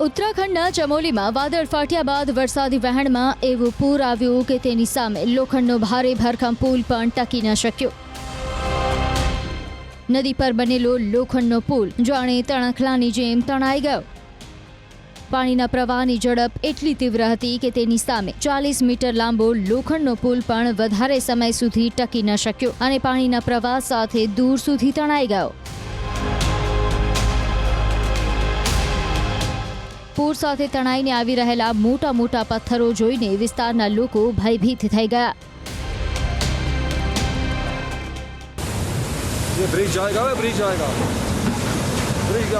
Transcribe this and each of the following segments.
ઉત્તરાખંડના ચમોલીમાં વાદળ ફાટ્યા બાદ વરસાદી વહેણમાં એવું પૂર આવ્યું કે તેની સામે લોખંડનો ભારે ભરખમ પુલ પણ ટકી ન શક્યો. નદી પર બનેલો લોખંડનો પુલ જાણે તણખલાની જેમ તણાઈ ગયો. પાણીના પ્રવાહની ઝડપ એટલી તીવ્ર હતી કે તેની સામે 40 મીટર લાંબો લોખંડનો પુલ પણ વધારે સમય સુધી ટકી ન શક્યો અને પાણીના પ્રવાહ સાથે દૂર સુધી તણાઈ ગયો. પૂર સાથે તણાઈને આવી રહેલા મોટા મોટા પથ્થરો જોઈને વિસ્તારના લોકો ભયભીત થઈ ગયા. ये ब्रिज जाएगा ब्रिज जाएगा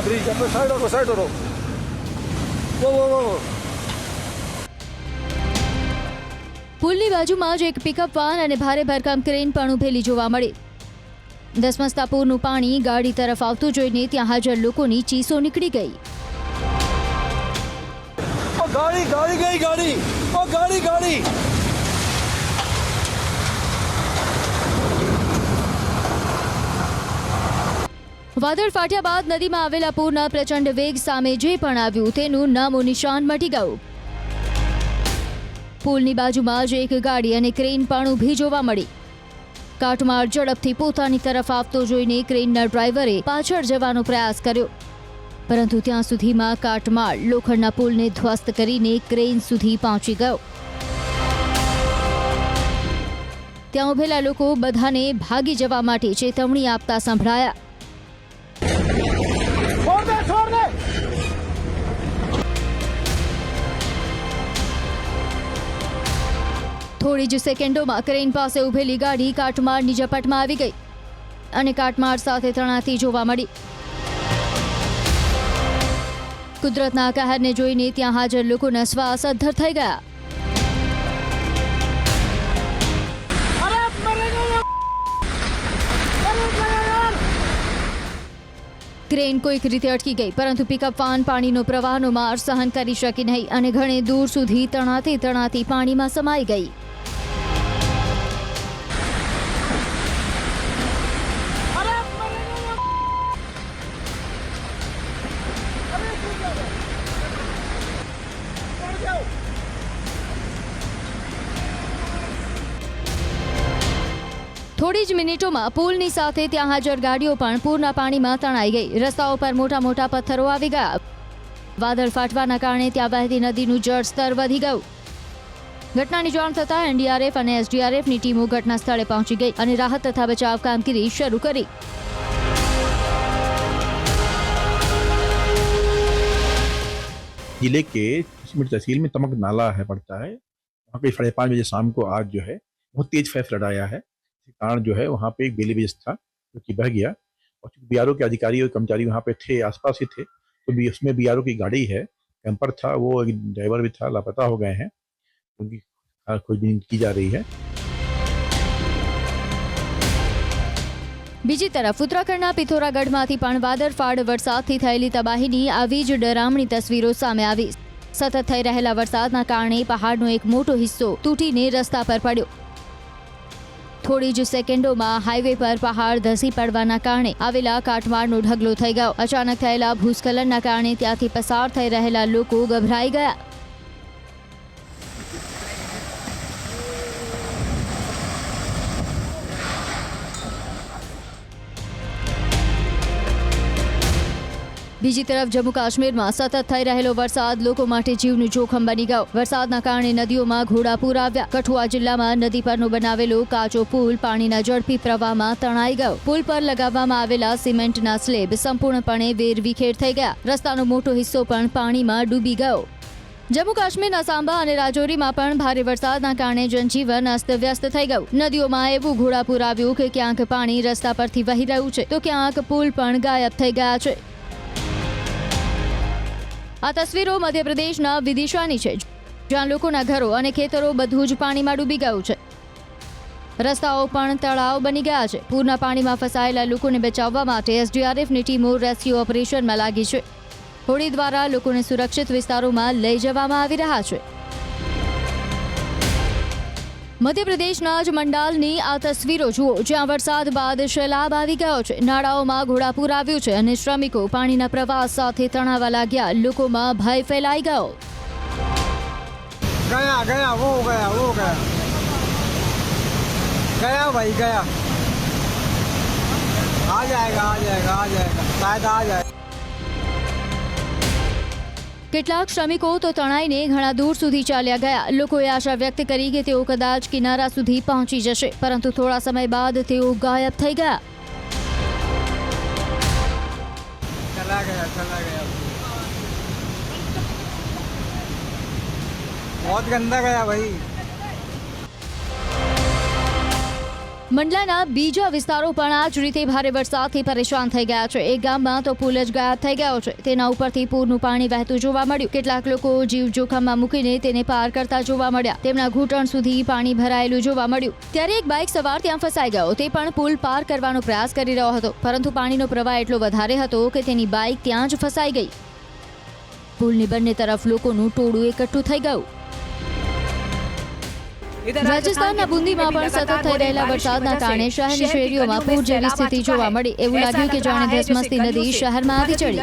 ब्रिज अपने साइड हो वो પુલની બાજુમાં જ એક પિકઅપ વાન અને ભારે ભરખમ ક્રેન પણ ઉભેલી જોવા મળી. ધસમસતા પૂરનું પાણી ગાડી તરફ આવતું જોઈને ત્યાં હાજર લોકોની ચીસો નીકળી ગઈ. गाड़ी વાદળ ફાટ્યા બાદ નદીમાં આવેલા પૂરના પ્રચંડ વેગ સામે જે પણ આવ્યું તેનું નામો નિશાન મટી ગયું. પુલની બાજુમાં જ એક ગાડી અને ક્રેન પણ ઊભી જોવા મળી. કાટમાળ ઝડપથી પોતાની તરફ આવતો જોઈને ક્રેનના ડ્રાઈવરે પાછળ જવાનો પ્રયાસ કર્યો, પરંતુ ત્યાં સુધીમાં કાટમાળ લોખંડના પુલને ધ્વસ્ત કરીને ક્રેન સુધી પહોંચી ગયો. ત્યાં ઉભેલા લોકો બધાને ભાગી જવા માટે ચેતવણી આપતા સંભળાયા. થોડી જ સેકન્ડોમાં ક્રેન પાસે ઉભેલી ગાડી કાટમાળની ઝપટમાં આવી ગઈ અને કાટમાળ સાથે તણાતી જોવા મળી. કુદરતના કહેરને જોઈને ત્યાં હાજર લોકોના શ્વાસ અદ્ધર થઈ ગયા. ક્રેન કોઈક રીતે અટકી ગઈ, પરંતુ પિકઅપ વાન પાણીનો પ્રવાહનો માર સહન કરી શકી નહીં અને ઘણે દૂર સુધી તણાતી પાણીમાં સમાઈ ગઈ. થોડી જ મિનિટોમાં પુલની સાથે ત્યાં હાજર ગાડીઓ પણ પૂરના પાણીમાં તણાઈ ગઈ. રસ્તાઓ પર મોટા મોટા પથ્થરો આવી ગયા. વાદળ ફાટવાના કારણે ત્યાં વહેતી નદીનું જળસ્તર વધી ગયું. ઘટનાની જાણ થતાં એનડીઆરએફ અને એસડીઆરએફની ટીમો ઘટના સ્થળે પહોંચી ગઈ અને રાહત તથા બચાવ કામગીરી શરૂ કરી. जिले के किशनगढ़ तहसील में तमक नाला है पड़ता है, वहाँ पे 5:30 बजे शाम को आग जो है बहुत तेज फ्लड आया है. इस कारण जो है वहाँ पे एक बेली ब्रिज था जो कि बह गया और बीआरओ के अधिकारी और कर्मचारी वहाँ पे थे, आसपास ही थे, तो भी उसमें बीआरओ की गाड़ी है, कैंपर था, वो ड्राइवर भी था, लापता हो गए हैं, उनकी खोजबीन की जा रही है. બીજી તરફ ઉત્તરાખંડના પિથોરાગઢમાંથી પણ વાદળફાડ વરસાદથી થયેલી તબાહીની આવી જ ડરામણી તસવીરો સામે આવી. સતત થઈ રહેલા વરસાદના કારણે પહાડનો એક મોટો હિસ્સો તૂટીને રસ્તા પર પડ્યો. થોડી જ સેકન્ડોમાં હાઈવે પર પહાડ ધસી પડવાના કારણે આવેલા કાટમાળનો ઢગલો થઈ ગયો. અચાનક થયેલા ભૂસ્ખલનના કારણે ત્યાંથી પસાર થઈ રહેલા લોકો ગભરાઈ ગયા. બીજી તરફ જમ્મુ કાશ્મીરમાં સતત થઈ રહેલો વરસાદ લોકો માટે જીવનું જોખમ બની ગયો. વરસાદના કારણે નદીઓમાં ઘોડાપૂર આવ્યા. કઠુઆ જિલ્લામાં નદી પરનો બનાવેલો કાચો પુલ પાણીના ઝડપી પ્રવાહમાં તણાઈ ગયો. પુલ પર લગાવવામાં આવેલા સિમેન્ટના સ્લેબ સંપૂર્ણપણે વેરવિખેર થઈ ગયા. રસ્તાનો મોટો હિસ્સો પણ પાણીમાં ડૂબી ગયો. જમ્મુ કાશ્મીરના સાંબા અને રાજૌરીમાં પણ ભારે વરસાદના કારણે જનજીવન અસ્તવ્યસ્ત થઈ ગયું. નદીઓમાં એવું ઘોડાપૂર આવ્યું કે ક્યાંક પાણી રસ્તા પરથી વહી રહ્યું છે તો ક્યાંક પુલ પણ ગાયબ થઈ ગયા છે. આ તસવીરો મધ્યપ્રદેશના વિદિશાની છે, જ્યાં લોકોના ઘરો અને ખેતરો બધું જ પાણીમાં ડૂબી ગયું છે. રસ્તાઓ પણ તળાવ બની ગયા છે. પૂરના પાણીમાં ફસાયેલા લોકોને બચાવવા માટે એસડીઆરએફની ટીમો રેસ્ક્યુ ઓપરેશનમાં લાગી છે. હોડી દ્વારા લોકોને સુરક્ષિત વિસ્તારોમાં લઈ જવામાં આવી રહ્યા છે. મધ્યપ્રદેશના જ મંડાલની આ તસવીરો જુઓ, જ્યાં વરસાદ બાદ સૈલાબ આવી ગયો છે. નાળાઓમાં ઘોડાપૂર આવ્યું છે અને શ્રમિકો પાણીના પ્રવાહ સાથે તણાવા લાગ્યા. લોકોમાં ભય ફેલાઈ ગયો. गया गया वो गया भाई गया. आ जाएगा शायद आ जाए. કેટલાક શ્રમિકો તો તણાઈને ઘણા દૂર સુધી ચાલ્યા ગયા. લોકોએ આશા વ્યક્ત કરી કે તેઓ કદાચ કિનારા સુધી પહોંચી જશે, પરંતુ થોડા સમય બાદ તેઓ ગાયબ થઈ ગયા. चला गया बहुत गंदा गया भाई. મંડલાના બીજા વિસ્તારો પણ આ જ રીતે ભારે વરસાદથી પરેશાન થઈ ગયા છે. એક ગામમાં તો પુલ જ ગાયબ થઈ ગયો છે. તેના ઉપરથી પૂરનું પાણી વહેતું જોવા મળ્યું. કેટલાક લોકો જીવ જોખમમાં મૂકીને તેને પાર કરતા જોવા મળ્યા. તેમના ઘૂંટણ સુધી પાણી ભરાયેલું જોવા મળ્યું. ત્યારે એક બાઇક સવાર ત્યાં ફસાઈ ગયો. તે પણ પુલ પાર કરવાનો પ્રયાસ કરી રહ્યો હતો, પરંતુ પાણીનો પ્રવાહ એટલો વધારે હતો કે તેની બાઇક ત્યાં જ ફસાઈ ગઈ. પુલની બંને તરફ લોકોનું ટોળું એકઠું થઈ ગયું. રાજસ્થાનના બુંદીમાં પણ સતત થઈ રહેલા વરસાદના કારણે શહેરની શેરીઓમાં પૂર જેવી સ્થિતિ જોવા મળી. એવું લાગ્યું કે જાણે ધસમસતી નદી શહેરમાં આવી ચડી.